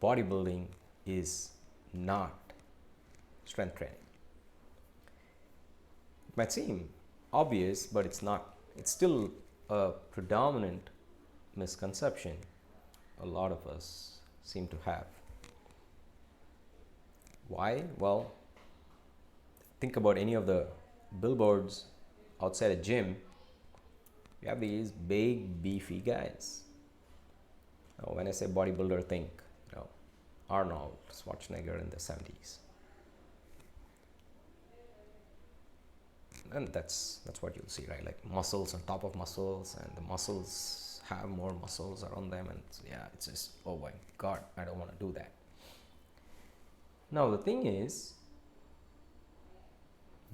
bodybuilding is not strength training. It might seem obvious, but it's not. It's still a predominant misconception a lot of us seem to have. Why? Well, think about any of the billboards outside a gym. You have these big, beefy guys. Now, when I say bodybuilder, think Arnold Schwarzenegger in the 70s. And that's what you'll see, right? Like muscles on top of muscles, and the muscles have more muscles around them, and yeah, it's just, oh my god, I don't want to do that. Now the thing is,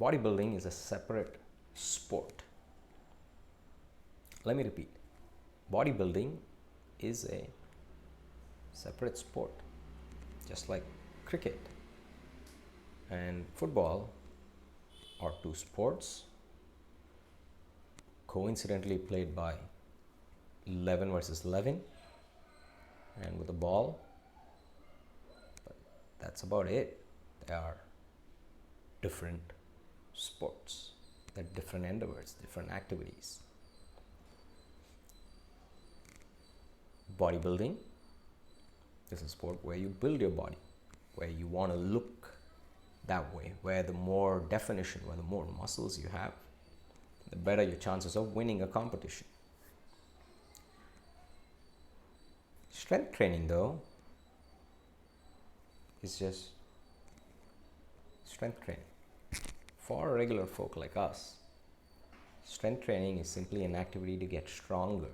bodybuilding is a separate sport. Let me repeat, bodybuilding is a separate sport, just like cricket and football are two sports coincidentally played by 11 versus 11 and with a ball, but that's about it. They are different sports, they're different endeavors, different activities. Bodybuilding is a sport where you build your body, where you want to look that way, where the more definition, where the more muscles you have, the better your chances of winning a competition. Strength training, though, is just strength training. For regular folk like us, strength training is simply an activity to get stronger.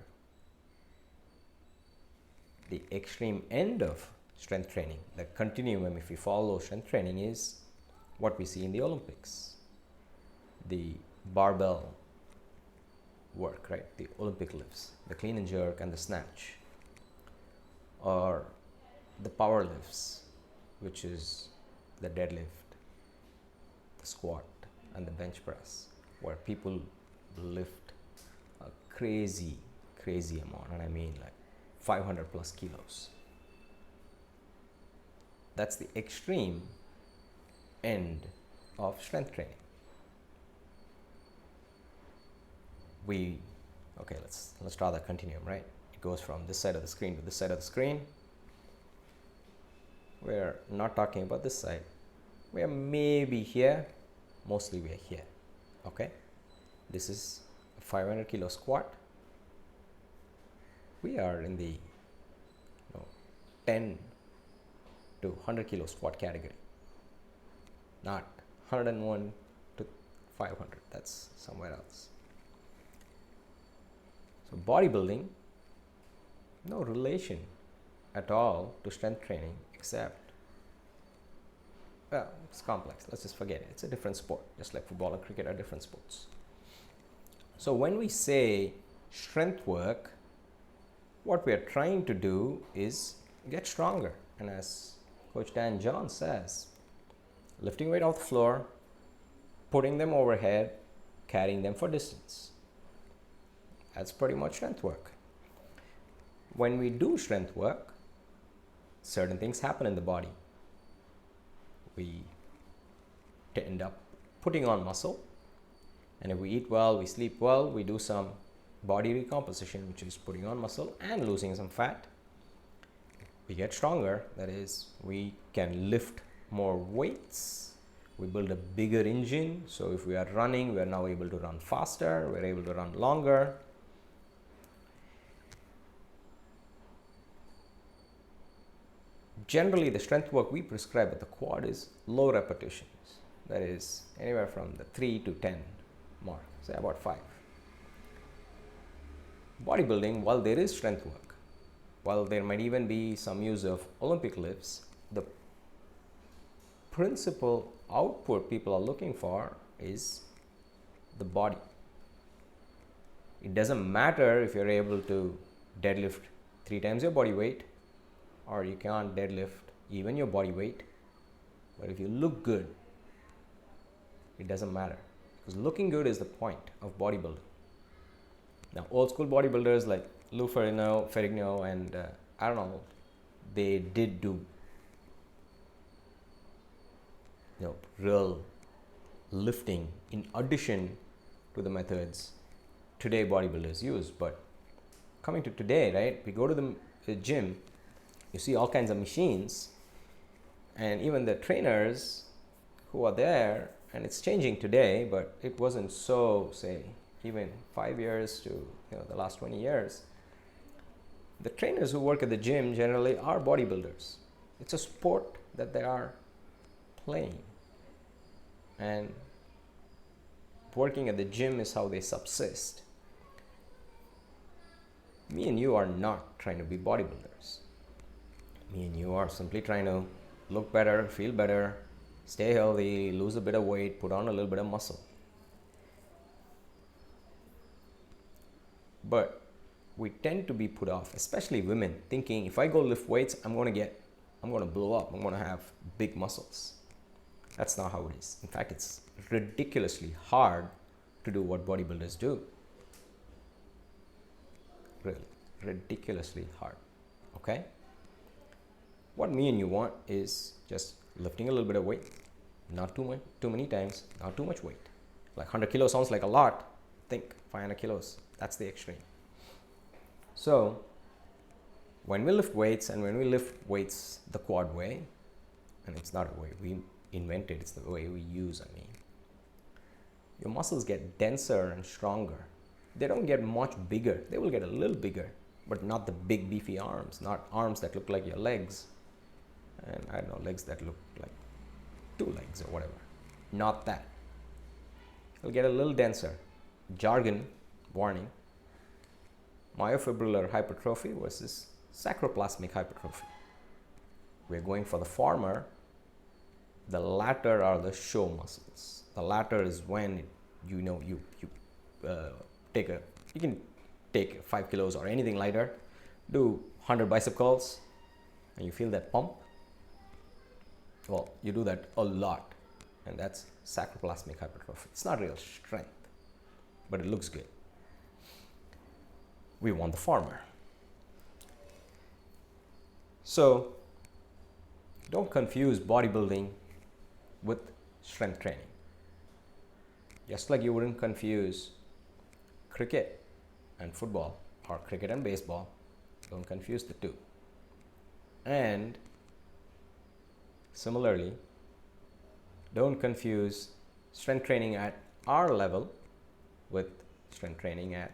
The extreme end of strength training, the continuum, if we follow strength training, is what we see in the Olympics. The barbell work, right? The Olympic lifts, the clean and jerk and the snatch, or the power lifts, which is the deadlift, the squat and the bench press, where people lift a crazy amount, and I mean like 500 plus kilos. That's the extreme end of strength training. Let's draw that continuum, right? It goes from this side of the screen to this side of the screen. We're not talking about this side. We're maybe here, mostly we're here, okay? This is a 500 kilo squat. We are in the 10 to 100 kilo squat category, not 101 to 500. That's somewhere else. So bodybuilding, no relation at all to strength training, except, well, it's complex. Let's just forget it. It's a different sport, just like football and cricket are different sports. So when we say strength work, what we are trying to do is get stronger. And as Coach Dan John says, lifting weight off the floor, putting them overhead, carrying them for distance. That's pretty much strength work. When we do strength work, certain things happen in the body. We end up putting on muscle, and if we eat well, we sleep well, we do some body recomposition, which is putting on muscle and losing some fat. We get stronger, that is, we can lift more weights, we build a bigger engine. So if we are running, we are now able to run faster, we're able to run longer. Generally, the strength work we prescribe at the quad is low repetitions, that is anywhere from the 3 to 10 mark, say about 5. Bodybuilding, while there is strength work, while there might even be some use of Olympic lifts, the principal output people are looking for is the body. It doesn't matter if you're able to deadlift 3 times your body weight, or you can't deadlift even your body weight, but if you look good, it doesn't matter, because looking good is the point of bodybuilding. Now, old school bodybuilders like Lou Ferrigno and Arnold, they did do, real lifting in addition to the methods today bodybuilders use. But coming to today, right, we go to the gym, you see all kinds of machines, and even the trainers who are there, and it's changing today, but it wasn't so, say, even 5 years to the last 20 years. The trainers who work at the gym generally are bodybuilders. It's a sport that they are playing, and working at the gym is how they subsist. Me and you are not trying to be bodybuilders. Me and you are simply trying to look better, feel better, stay healthy, lose a bit of weight, put on a little bit of muscle. But we tend to be put off, especially women, thinking if I go lift weights, I'm going to blow up, I'm going to have big muscles. That's not how it is. In fact, it's ridiculously hard to do what bodybuilders do. Really, ridiculously hard. Okay? What me and you want is just lifting a little bit of weight, not too many times, not too much weight. Like 100 kilos sounds like a lot. Think 500 kilos. That's the extreme. So when we lift weights, and when we lift weights the quad way, and it's not a way we invented, it's the way we use, your muscles get denser and stronger. They don't get much bigger. They will get a little bigger, but not the big beefy arms, not arms that look like your legs, and I don't know, legs that look like 2 legs or whatever. Not that. It'll get a little denser. Jargon, warning, myofibrillar hypertrophy versus sacroplasmic hypertrophy. We're going for the former. The latter are the show muscles. The latter is when you can take 5 kilos or anything lighter, do 100 bicep curls, and you feel that pump. Well, you do that a lot, and that's sacroplasmic hypertrophy. It's not real strength, but it looks good. We want the former. So don't confuse bodybuilding with strength training. Just like you wouldn't confuse cricket and football, or cricket and baseball. Don't confuse the two. And similarly, don't confuse strength training at our level with strength training at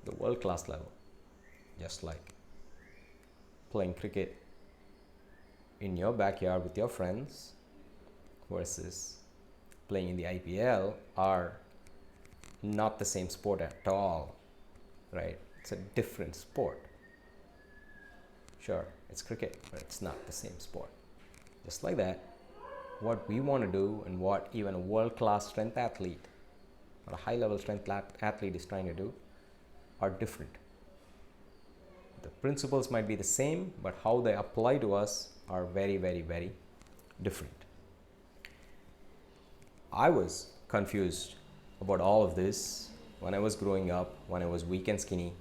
the world-class level. Just like playing cricket in your backyard with your friends versus playing in the IPL are not the same sport at all, right? It's a different sport. Sure, it's cricket, but it's not the same sport. Just like that, what we want to do and what even a world-class strength athlete or a high-level strength athlete is trying to do are different. The principles might be the same, but how they apply to us are very, very, very different. I was confused about all of this when I was growing up, when I was weak and skinny,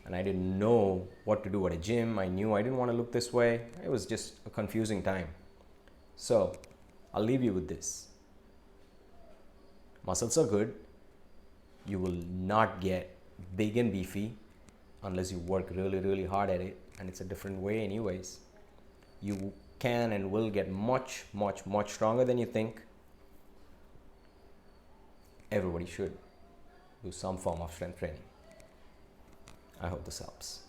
and I didn't know what to do at a gym. I knew I didn't want to look this way. It was just a confusing time. So I'll leave you with this. Muscles are good. You will not get big and beefy unless you work really, really hard at it, and it's a different way anyways. You can and will get much, much, much stronger than you think. Everybody should do some form of strength training. I hope this helps.